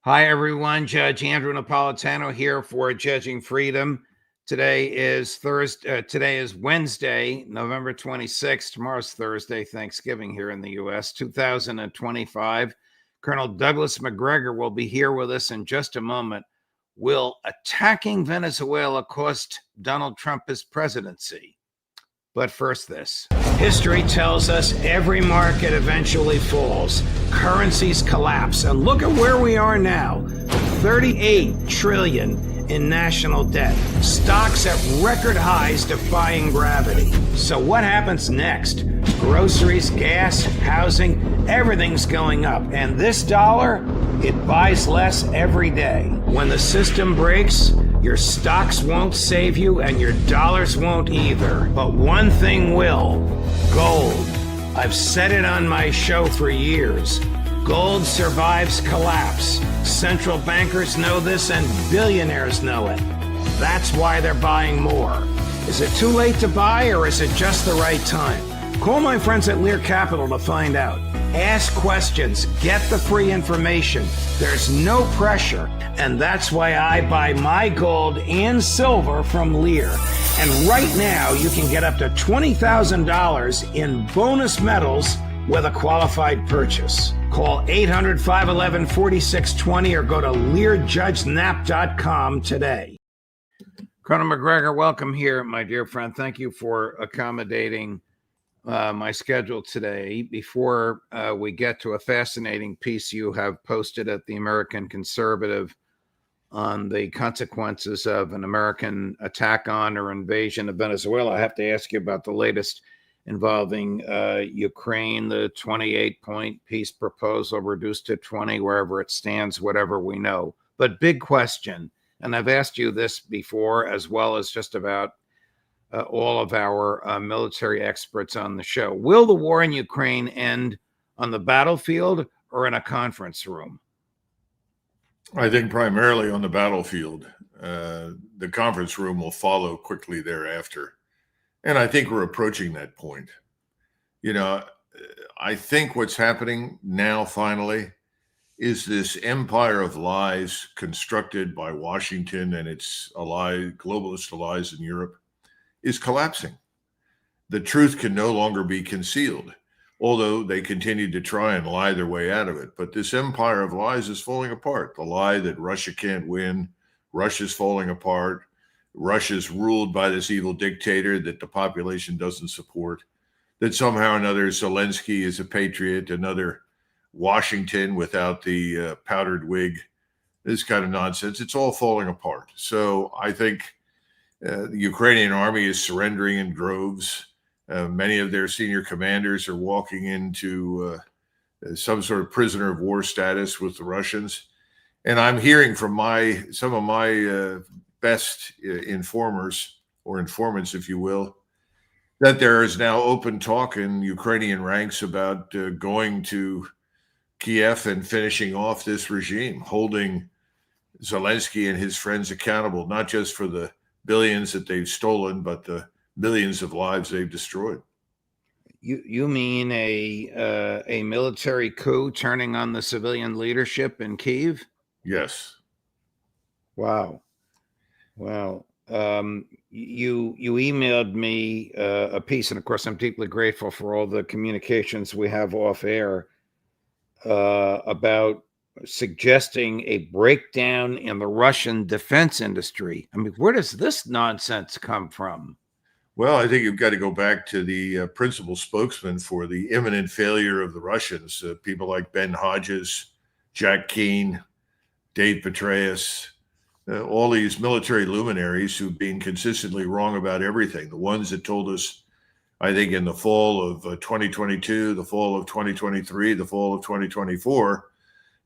Hi, everyone. Judge Andrew Napolitano here for Judging Freedom. Today is Wednesday, November 26th. Tomorrow's Thursday, Thanksgiving here in the U.S., 2025. Colonel Douglas Macgregor will be here with us in just a moment. Will attacking Venezuela cost Donald Trump his presidency? But first, this. History tells us every market eventually falls. Currencies collapse. And look at where we are now. 38 trillion in national debt. Stocks at record highs defying gravity. So what happens next? Groceries, gas, housing, everything's going up. And this dollar, it buys less every day. When the system breaks, your stocks won't save you and your dollars won't either. But one thing will: gold. I've said it on my show for years. Gold survives collapse. Central bankers know this and billionaires know it. That's why they're buying more. Is it too late to buy, or is it just the right time? Call my friends at Lear Capital to find out. Ask questions, get the free information. There's no pressure, and that's why I buy my gold and silver from Lear. And right now, you can get up to $20,000 in bonus metals with a qualified purchase. Call 800-511-4620 or go to LearJudgeNap.com today. Colonel Macgregor, welcome here, my dear friend. Thank you for accommodating my schedule today. Before we get to a fascinating piece you have posted at the American Conservative on the consequences of an American attack on or invasion of Venezuela, I have to ask you about the latest involving Ukraine, the 28-point peace proposal reduced to 20, wherever it stands, whatever we know. But big question, and I've asked you this before, as well as just about all of our military experts on the show. Will the war in Ukraine end on the battlefield or in a conference room? I think primarily on the battlefield. The conference room will follow quickly thereafter. And I think we're approaching that point. You know, I think what's happening now finally is this empire of lies constructed by Washington and its globalist allies in Europe is collapsing. The truth can no longer be concealed, although they continue to try and lie their way out of it. But this empire of lies is falling apart. The lie that Russia can't win, Russia's falling apart, Russia's ruled by this evil dictator that the population doesn't support, that somehow or another Zelensky is a patriot, another Washington without the powdered wig, this kind of nonsense. It's all falling apart. So I think the Ukrainian army is surrendering in droves. Many of their senior commanders are walking into some sort of prisoner of war status with the Russians. And I'm hearing from some of my best informers, or informants, if you will, that there is now open talk in Ukrainian ranks about going to Kiev and finishing off this regime, holding Zelensky and his friends accountable, not just for the billions that they've stolen, but the millions of lives they've destroyed. You mean a military coup turning on the civilian leadership in Kyiv? Yes. Wow. You emailed me a piece, and of course, I'm deeply grateful for all the communications we have off air about suggesting a breakdown in the Russian defense industry. I mean, where does this nonsense come from? Well, I think you've got to go back to the principal spokesman for the imminent failure of the Russians, people like Ben Hodges, Jack Keane, Dave Petraeus, all these military luminaries who've been consistently wrong about everything. The ones that told us, I think, in the fall of 2022, the fall of 2023, the fall of 2024,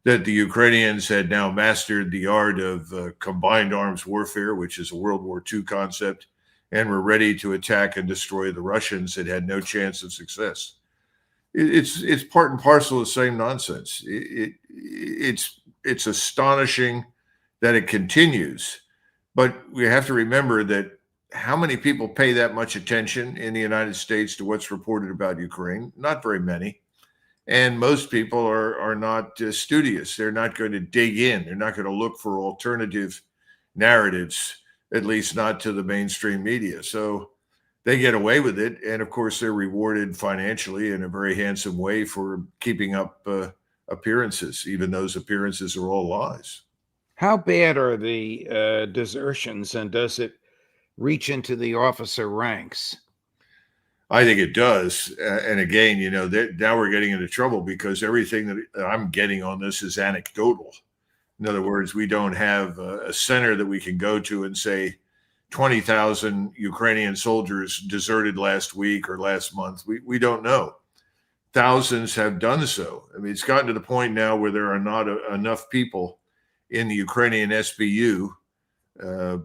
that the Ukrainians had now mastered the art of combined arms warfare, which is a World War II concept, and were ready to attack and destroy the Russians that had no chance of success. It's part and parcel of the same nonsense. It's astonishing that it continues, but we have to remember that how many people pay that much attention in the United States to what's reported about Ukraine? Not very many. And most people are not studious. They're not going to dig in. They're not going to look for alternative narratives, at least not to the mainstream media. So they get away with it. And of course, they're rewarded financially in a very handsome way for keeping up appearances, even those appearances are all lies. How bad are the desertions, and does it reach into the officer ranks? I think it does. And again, now we're getting into trouble because everything that I'm getting on this is anecdotal. In other words, we don't have a center that we can go to and say 20,000 Ukrainian soldiers deserted last week or last month. We don't know. Thousands have done so. I mean, it's gotten to the point now where there are not enough people in the Ukrainian SBU,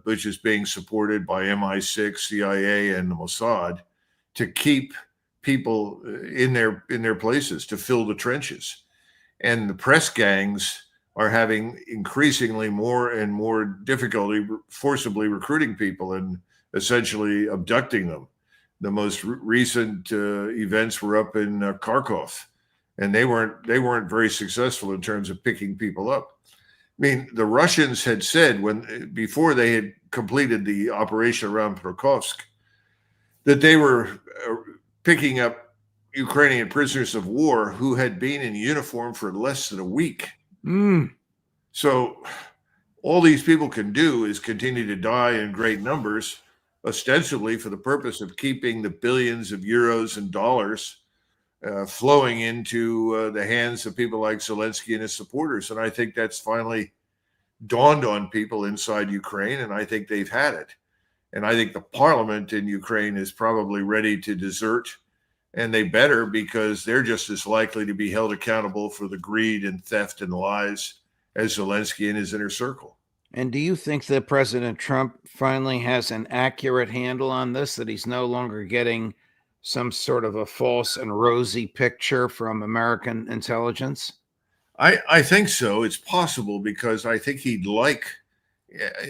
which is being supported by MI6, CIA, and the Mossad, to keep people in their places, to fill the trenches. And the press gangs are having increasingly more and more difficulty forcibly recruiting people and essentially abducting them. The most recent events were up in Kharkov, and they weren't very successful in terms of picking people up. I mean, the Russians had said before they had completed the operation around Pokrovsk that they were picking up Ukrainian prisoners of war who had been in uniform for less than a week. So all these people can do is continue to die in great numbers, ostensibly for the purpose of keeping the billions of euros and dollars flowing into the hands of people like Zelensky and his supporters. And I think that's finally dawned on people inside Ukraine, and I think they've had it. And I think the parliament in Ukraine is probably ready to desert, and they better, because they're just as likely to be held accountable for the greed and theft and lies as Zelensky and his inner circle. And do you think that President Trump finally has an accurate handle on this, that he's no longer getting some sort of a false and rosy picture from American intelligence? I think so. It's possible, because I think he'd like,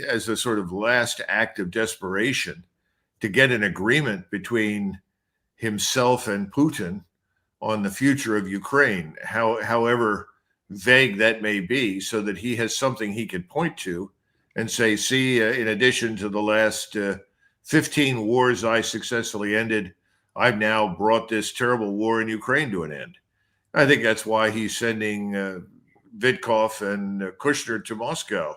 as a sort of last act of desperation, to get an agreement between himself and Putin on the future of Ukraine, however vague that may be, so that he has something he can point to and say, see, in addition to the last 15 wars I successfully ended, I've now brought this terrible war in Ukraine to an end. I think that's why he's sending Vitkov and Kushner to Moscow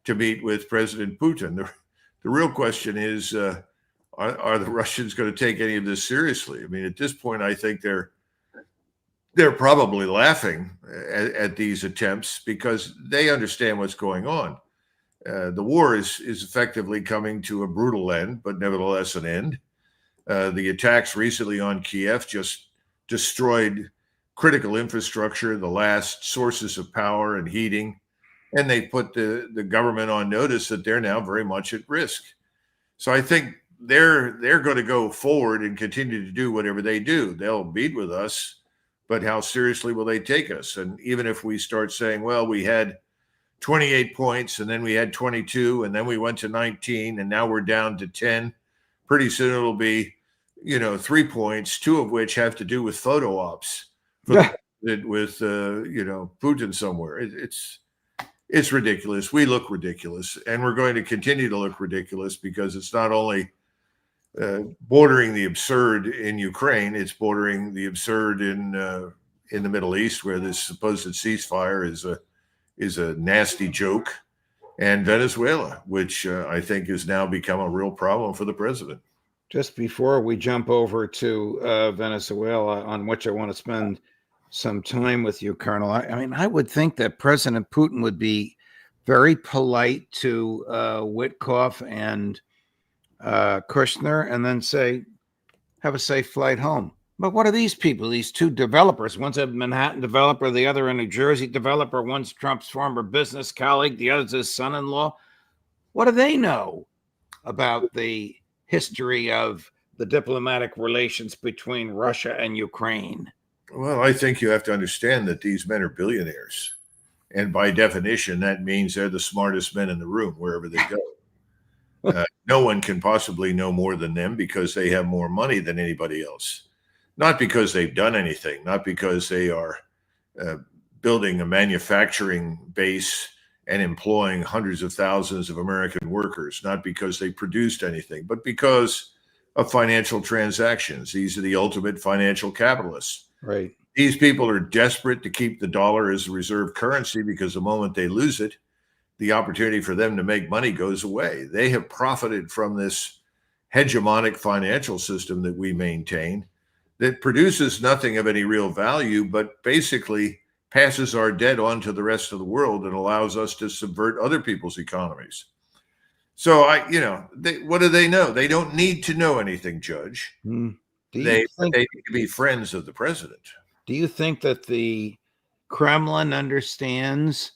to meet with President Putin. The real question is, are the Russians going to take any of this seriously? I mean, at this point, I think they're probably laughing at these attempts, because they understand what's going on. The war is effectively coming to a brutal end, but nevertheless an end. The attacks recently on Kiev just destroyed critical infrastructure, the last sources of power and heating, and they put the government on notice that they're now very much at risk. So I think they're going to go forward and continue to do whatever they do. They'll meet with us, but how seriously will they take us? And even if we start saying, well, we had 28 points, and then we had 22, and then we went to 19, and now we're down to 10, pretty soon it'll be, 3 points, 2 of which have to do with photo ops with Putin somewhere. It's ridiculous. We look ridiculous, and we're going to continue to look ridiculous, because it's not only bordering the absurd in Ukraine, it's bordering the absurd in the Middle East, where this supposed ceasefire is a nasty joke, and Venezuela, which I think has now become a real problem for the president. Just before we jump over to Venezuela, on which I want to spend some time with you, Colonel, I mean, I would think that President Putin would be very polite to Witkoff and Kushner, and then say, have a safe flight home. But what are these people, these two developers? One's a Manhattan developer, the other a New Jersey developer. One's Trump's former business colleague, the other's his son-in-law. What do they know about the history of the diplomatic relations between Russia and Ukraine? Well, I think you have to understand that these men are billionaires. And by definition, that means they're the smartest men in the room, wherever they go. No one can possibly know more than them, because they have more money than anybody else. not because they've done anything, not because they are uh, building a manufacturing base and employing hundreds of thousands of American workers, not because they produced anything, but because of financial transactions. These are the ultimate financial capitalists. Right. These people are desperate to keep the dollar as a reserve currency because the moment they lose it, the opportunity for them to make money goes away. They have profited from this hegemonic financial system that we maintain that produces nothing of any real value, but basically passes our debt on to the rest of the world and allows us to subvert other people's economies. So what do they know? They don't need to know anything, Judge. Hmm. They need to be friends of the president. Do you think that the Kremlin understands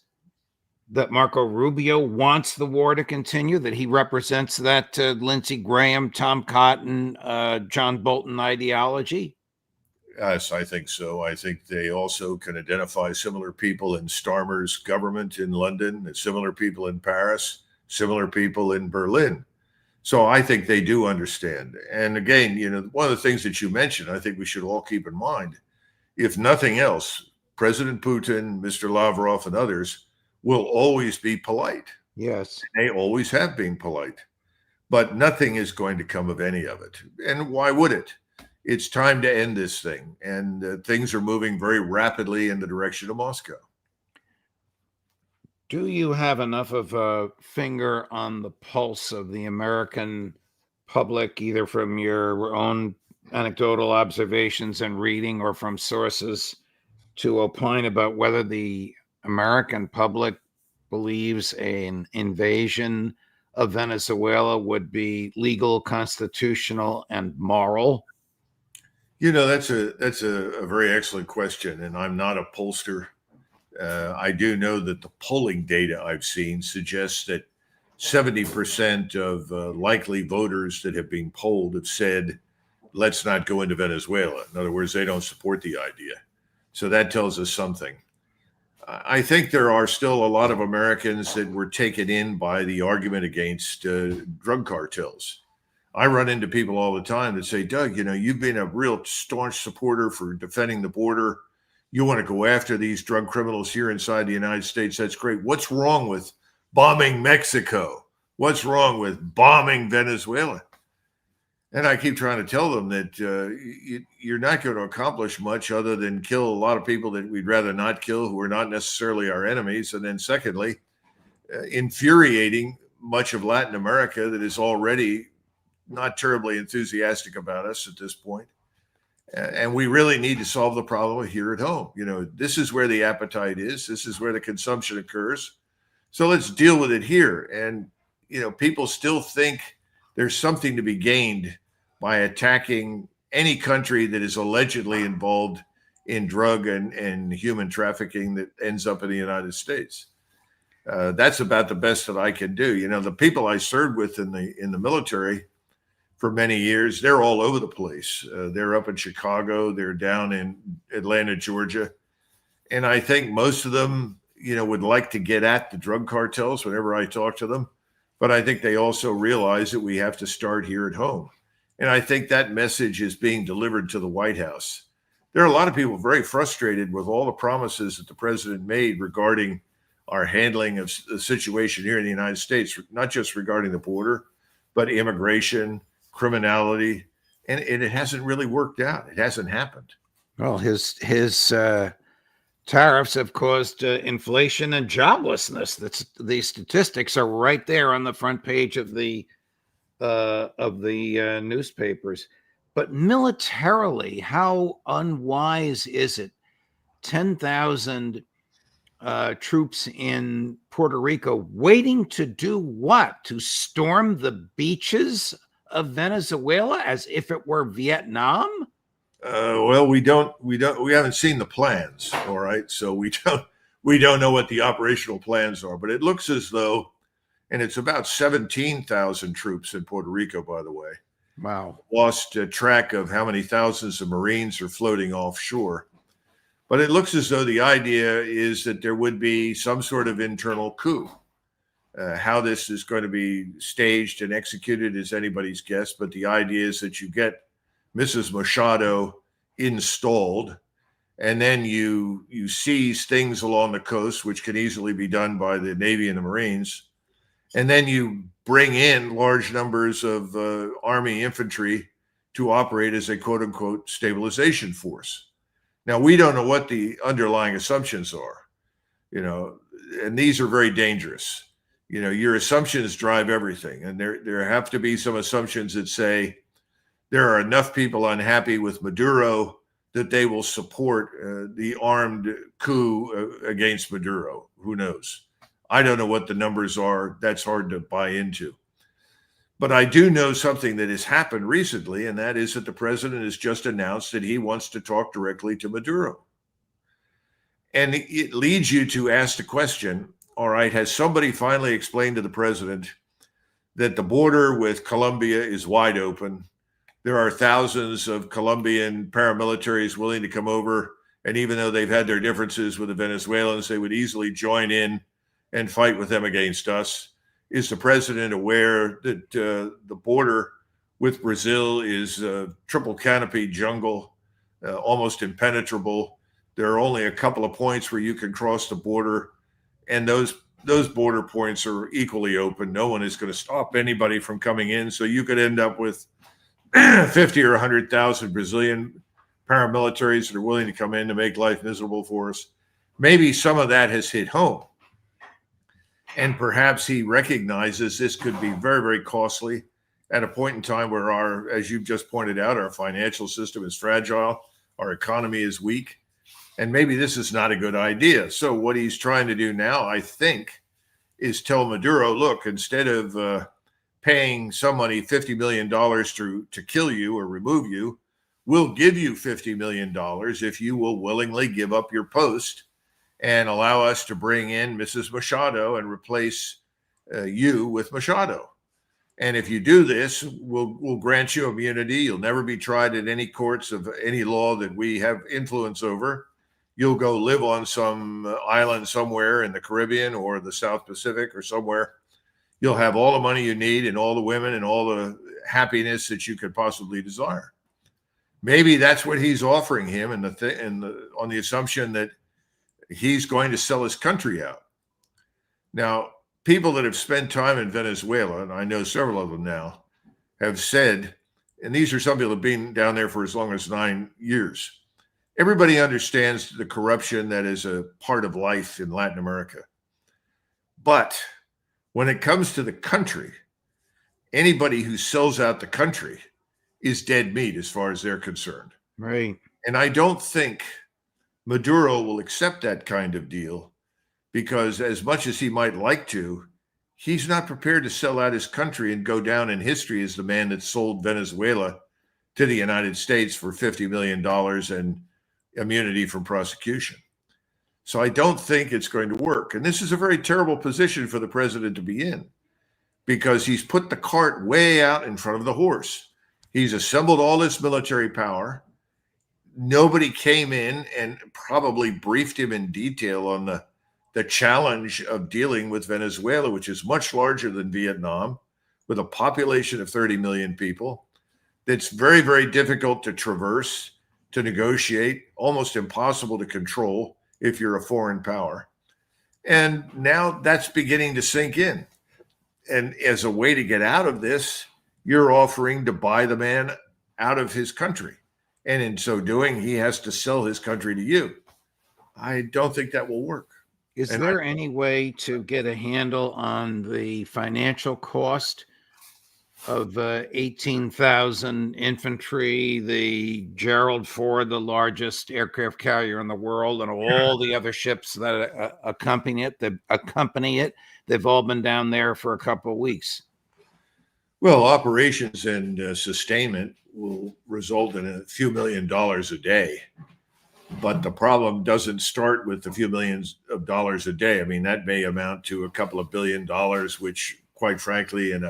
that Marco Rubio wants the war to continue, that he represents that Lindsey Graham, Tom Cotton, John Bolton ideology? Yes, I think so. I think they also can identify similar people in Starmer's government in London, similar people in Paris, similar people in Berlin. So I think they do understand. And again, one of the things that you mentioned, I think we should all keep in mind, if nothing else, President Putin, Mr. Lavrov, and others will always be polite. Yes. They always have been polite, but nothing is going to come of any of it. And why would it? It's time to end this thing. And things are moving very rapidly in the direction of Moscow. Do you have enough of a finger on the pulse of the American public, either from your own anecdotal observations and reading or from sources, to opine about whether the American public believes an invasion of Venezuela would be legal, constitutional, and moral? That's a very excellent question, and I'm not a pollster. I do know that the polling data I've seen suggests that 70% of likely voters that have been polled have said, let's not go into Venezuela. In other words, they don't support the idea. So that tells us something. I think there are still a lot of Americans that were taken in by the argument against drug cartels. I run into people all the time that say, Doug, you've been a real staunch supporter for defending the border. You want to go after these drug criminals here inside the United States. That's great. What's wrong with bombing Mexico? What's wrong with bombing Venezuela? And I keep trying to tell them that you're not going to accomplish much other than kill a lot of people that we'd rather not kill, who are not necessarily our enemies. And then secondly, infuriating much of Latin America that is already not terribly enthusiastic about us at this point. And we really need to solve the problem here at home. This is where the appetite is. This is where the consumption occurs. So let's deal with it here. And, people still think there's something to be gained by attacking any country that is allegedly involved in drug and human trafficking that ends up in the United States. That's about the best that I can do. The people I served with in the military for many years, they're all over the place. They're up in Chicago. They're down in Atlanta, Georgia. And I think most of them, would like to get at the drug cartels whenever I talk to them. But I think they also realize that we have to start here at home. And I think that message is being delivered to the White House. There are a lot of people very frustrated with all the promises that the president made regarding our handling of the situation here in the United States, not just regarding the border, but immigration, criminality, and it hasn't really worked out. It hasn't happened. Well, his tariffs have caused inflation and joblessness. The statistics are right there on the front page of the newspapers. But militarily, how unwise is it? 10,000 troops in Puerto Rico waiting to do what? To storm the beaches of Venezuela as if it were Vietnam? Well, we haven't seen the plans. All right. So we don't know what the operational plans are, but it looks as though, and it's about 17,000 troops in Puerto Rico, by the way. Wow. Lost track of how many thousands of Marines are floating offshore. But it looks as though the idea is that there would be some sort of internal coup. How this is going to be staged and executed is anybody's guess. But the idea is that you get Mrs. Machado installed, and then you seize things along the coast, which can easily be done by the Navy and the Marines, and then you bring in large numbers of Army infantry to operate as a quote unquote stabilization force. Now, we don't know what the underlying assumptions are, and these are very dangerous. Your assumptions drive everything, and there have to be some assumptions that say there are enough people unhappy with Maduro that they will support the armed coup against Maduro. Who knows? I don't know what the numbers are. That's hard to buy into. But I do know something that has happened recently, and that is that the president has just announced that he wants to talk directly to Maduro. And it leads you to ask the question, all right, has somebody finally explained to the president that the border with Colombia is wide open? There are thousands of Colombian paramilitaries willing to come over. And even though they've had their differences with the Venezuelans, they would easily join in and fight with them against us. Is the president aware that the border with Brazil is a triple canopy jungle, almost impenetrable? There are only a couple of points where you can cross the border, and those border points are equally open. No one is going to stop anybody from coming in. So you could end up with 50 or 100,000 Brazilian paramilitaries that are willing to come in to make life miserable for us. Maybe some of that has hit home. And perhaps he recognizes this could be very, very costly at a point in time where our, as you've just pointed out, our financial system is fragile, our economy is weak, and maybe this is not a good idea. So what he's trying to do now, I think, is tell Maduro, look, instead of paying somebody $50 million to kill you or remove you, we'll give you $50 million if you will willingly give up your post and allow us to bring in Mrs. Machado and replace you with Machado. And if you do this, we'll grant you immunity. You'll never be tried at any courts of any law that we have influence over. You'll go live on some island somewhere in the Caribbean or the South Pacific or somewhere. You'll have all the money you need and all the women and all the happiness that you could possibly desire. Maybe that's what he's offering him, on the assumption that he's going to sell his country out. Now, people that have spent time in Venezuela, and I know several of them now, have said, and these are some people who have been down there for as long as 9 years, everybody understands the corruption that is a part of life in Latin America. But when it comes to the country, anybody who sells out the country is dead meat as far as they're concerned. Right. And I don't think Maduro will accept that kind of deal, because as much as he might like to, he's not prepared to sell out his country and go down in history as the man that sold Venezuela to the United States for $50 million and immunity from prosecution. So I don't think it's going to work. And this is a very terrible position for the president to be in, because he's put the cart way out in front of the horse. He's assembled all this military power. Nobody came in and probably briefed him in detail on the challenge of dealing with Venezuela, which is much larger than Vietnam, with a population of 30 million people. That's very, very difficult to traverse, to negotiate, almost impossible to control if you're a foreign power. And now that's beginning to sink in. And as a way to get out of this, you're offering to buy the man out of his country. And in so doing, he has to sell his country to you. I don't think that will work. Is there any way to get a handle on the financial cost of 18,000 infantry, the Gerald Ford, the largest aircraft carrier in the world, and all the other ships that accompany it? They've all been down there for a couple of weeks. Well, operations and sustainment will result in a few $1 million a day. But the problem doesn't start with a few millions of dollars a day. I mean, that may amount to a couple of $1 billion, which, quite frankly, in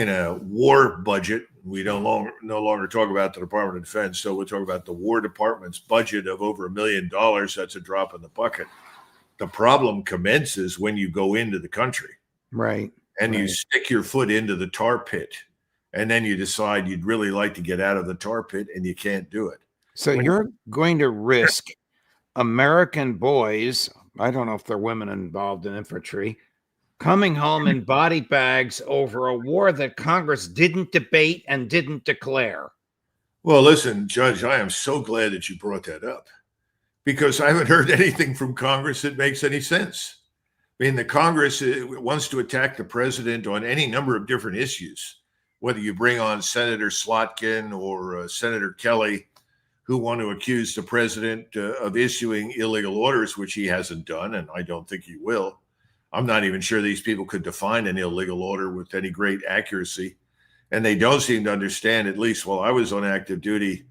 a war budget, we no longer talk about the Department of Defense. So we'll talk about the War Department's budget of over $1 million. That's a drop in the bucket. The problem commences when you go into the country. Right. And right. You stick your foot into the tar pit. And then you decide you'd really like to get out of the tar pit, and you can't do it. So you're going to risk American boys, I don't know if there are women involved in infantry, coming home in body bags over a war that Congress didn't debate and didn't declare. Well, listen, Judge, I am so glad that you brought that up because I haven't heard anything from Congress that makes any sense. I mean, the Congress wants to attack the president on any number of different issues, whether you bring on Senator Slotkin or Senator Kelly, who want to accuse the president of issuing illegal orders, which he hasn't done, and I don't think he will. I'm not even sure these people could define an illegal order with any great accuracy. And they don't seem to understand, at least while I was on active duty,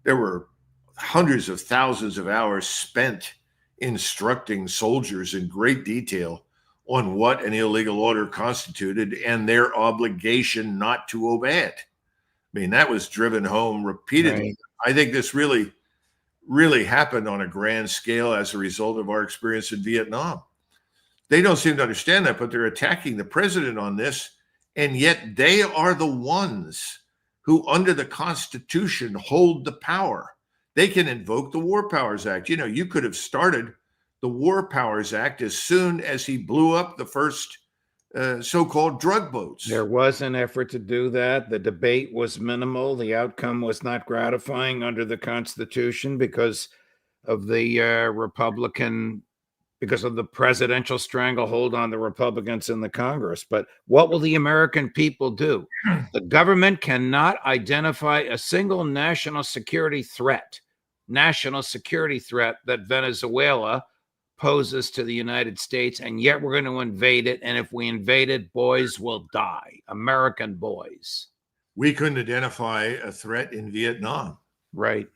there were hundreds of thousands of hours spent instructing soldiers in great detail on what an illegal order constituted and their obligation not to obey it. I mean, that was driven home repeatedly. Right. I think this really happened on a grand scale as a result of our experience in Vietnam. They don't seem to understand that, but they're attacking the president on this. And yet they are the ones who, under the Constitution, hold the power. They can invoke the War Powers Act. You know, you could have started the War Powers Act as soon as he blew up the first so-called drug boats. There was an effort to do that. The debate was minimal. The outcome was not gratifying under the Constitution because of the because of the presidential stranglehold on the Republicans in the Congress. But what will the American people do? The government cannot identify a single national security threat that Venezuela poses to the United States, and yet we're going to invade it. And if we invade it, boys will die. American boys. We couldn't identify a threat in Vietnam. Right.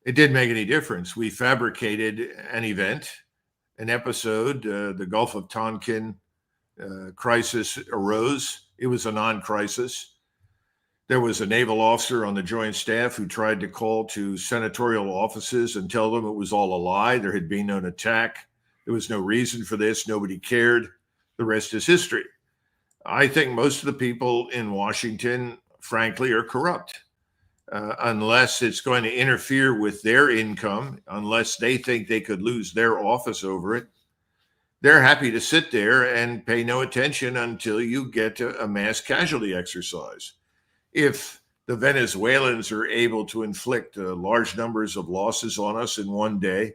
It didn't make any difference. We fabricated an event, an episode. The Gulf of Tonkin crisis arose. It was a non-crisis. There was a naval officer on the Joint Staff who tried to call to senatorial offices and tell them it was all a lie. There had been no attack. There was no reason for this. Nobody cared. The rest is history. I think most of the people in Washington, frankly, are corrupt. Unless it's going to interfere with their income, unless they think they could lose their office over it, they're happy to sit there and pay no attention until you get to a mass casualty exercise. If the Venezuelans are able to inflict large numbers of losses on us in one day,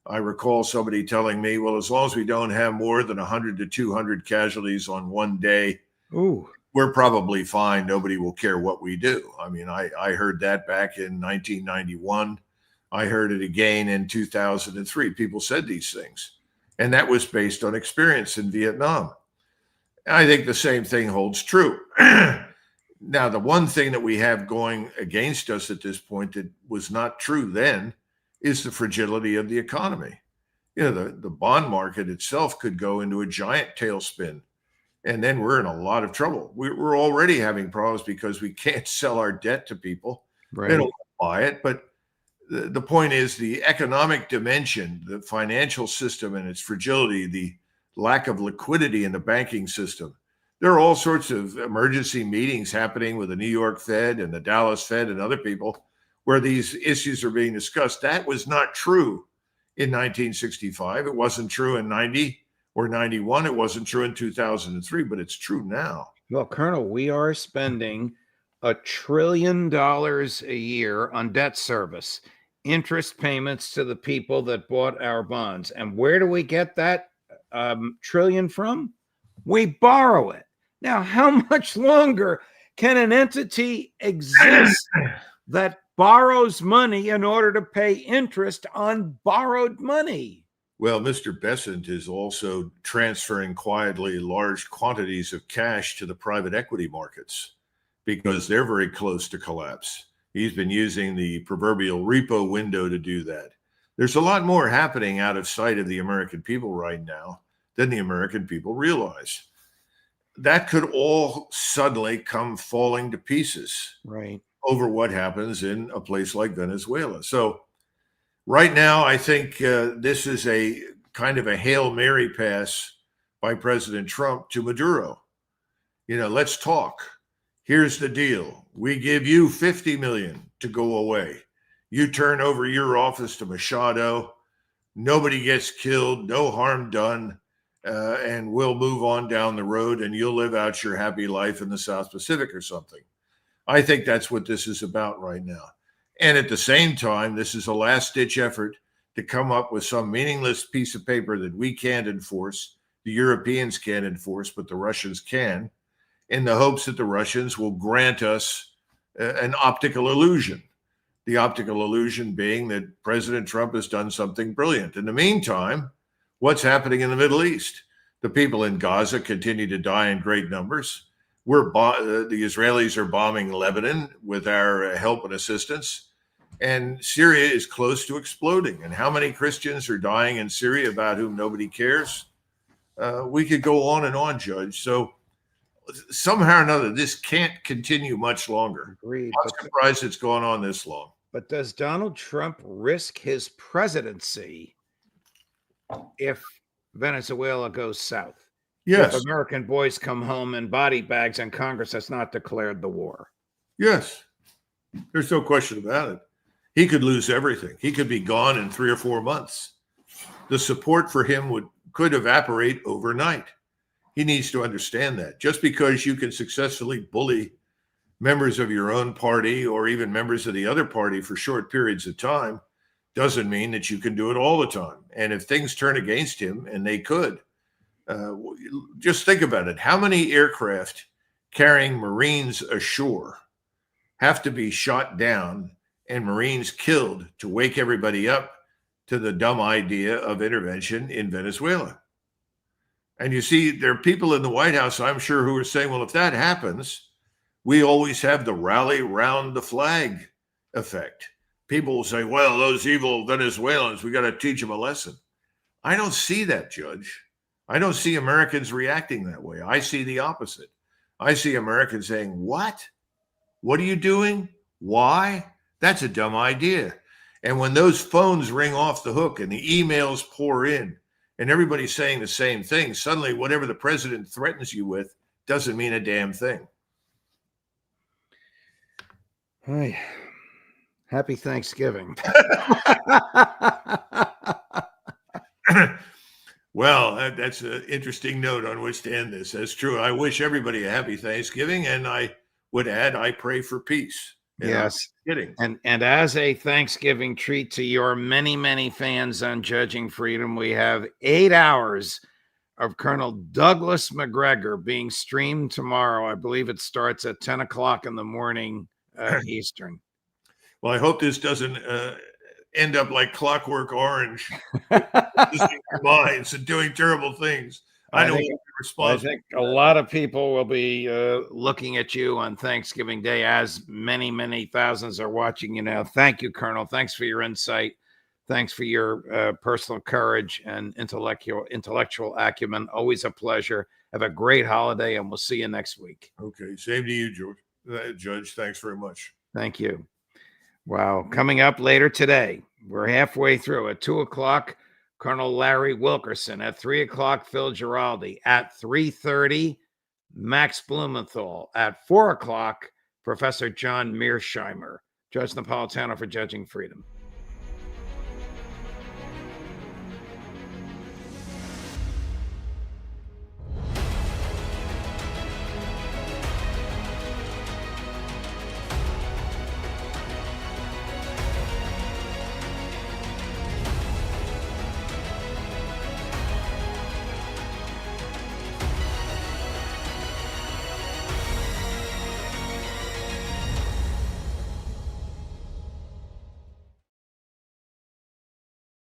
I recall somebody telling me, well, as long as we don't have more than 100 to 200 casualties on one day, we're probably fine. Nobody will care what we do. I mean, I heard that back in 1991. I heard it again in 2003. People said these things, and that was based on experience in Vietnam. I think the same thing holds true. Now, the one thing that we have going against us at this point that was not true then is the fragility of the economy. You know, the bond market itself could go into a giant tailspin, and then we're in a lot of trouble. We're already having problems because we can't sell our debt to people. Right. They don't buy it. But the point is the economic dimension, the financial system and its fragility, the lack of liquidity in the banking system. There are all sorts of emergency meetings happening with the New York Fed and the Dallas Fed and other people where these issues are being discussed. That was not true in 1965. It wasn't true in 90 or 91. It wasn't true in 2003, but it's true now. Well, Colonel, we are spending $1 trillion a year on debt service, interest payments to the people that bought our bonds. And where do we get that trillion from? We borrow it. Now, how much longer can an entity exist that borrows money in order to pay interest on borrowed money? Well, Mr. Besant is also transferring quietly large quantities of cash to the private equity markets because they're very close to collapse. He's been using the proverbial repo window to do that. There's a lot more happening out of sight of the American people right now than the American people realize. That could all suddenly come falling to pieces. Right. Over what happens in a place like Venezuela. So right now, I think this is a kind of a Hail Mary pass by President Trump to Maduro. You know, let's talk. Here's the deal. We give you $50 million to go away. You turn over your office to Machado. Nobody gets killed, no harm done, and we'll move on down the road and you'll live out your happy life in the South Pacific or something. I think that's what this is about right now. And at the same time, this is a last-ditch effort to come up with some meaningless piece of paper that we can't enforce, the Europeans can't enforce, but the Russians can, in the hopes that the Russians will grant us an optical illusion. The optical illusion being that President Trump has done something brilliant. In the meantime, what's happening in the Middle East? The people in Gaza continue to die in great numbers. The Israelis are bombing Lebanon with our help and assistance. And Syria is close to exploding. And how many Christians are dying in Syria about whom nobody cares? We could go on and on, Judge. So somehow or another, this can't continue much longer. Agreed. I'm surprised it's gone on this long. But does Donald Trump risk his presidency if Venezuela goes south? Yes. If American boys come home in body bags and Congress has not declared the war? Yes. There's no question about it. He could lose everything. He could be gone in 3 or 4 months. The support for him could evaporate overnight. He needs to understand that. Just because you can successfully bully members of your own party or even members of the other party for short periods of time doesn't mean that you can do it all the time. And if things turn against him, and they could, just think about it. How many aircraft carrying Marines ashore have to be shot down and Marines killed to wake everybody up to the dumb idea of intervention in Venezuela? And you see, there are people in the White House, I'm sure, who are saying, well, if that happens, we always have the rally round the flag effect. People will say, well, those evil Venezuelans, we got to teach them a lesson. I don't see that, Judge. I don't see Americans reacting that way. I see the opposite. I see Americans saying, what? What are you doing? Why? That's a dumb idea. And when those phones ring off the hook and the emails pour in and everybody's saying the same thing, suddenly whatever the president threatens you with doesn't mean a damn thing. Hi. Happy Thanksgiving. Well, that's an interesting note on which to end this. That's true. I wish everybody a happy Thanksgiving, and I would add, I pray for peace. Yes. Kidding. And as a Thanksgiving treat to your many, many fans on Judging Freedom, we have 8 hours of Colonel Douglas Macgregor being streamed tomorrow. I believe it starts at 10 o'clock in the morning Eastern. Well, I hope this doesn't end up like Clockwork Orange, losing their minds and doing terrible things. I think a lot of people will be looking at you on Thanksgiving Day, as many, many thousands are watching you now. Thank you, Colonel. Thanks for your insight. Thanks for your personal courage and intellectual acumen. Always a pleasure. Have a great holiday, and we'll see you next week. Okay. Same to you, Judge. Thanks very much. Thank you. Wow. Coming up later today, we're halfway through. At 2 o'clock, Colonel Larry Wilkerson. At 3 o'clock, Phil Giraldi. At 3:30, Max Blumenthal. At 4 o'clock, Professor John Mearsheimer. Judge Napolitano for Judging Freedom.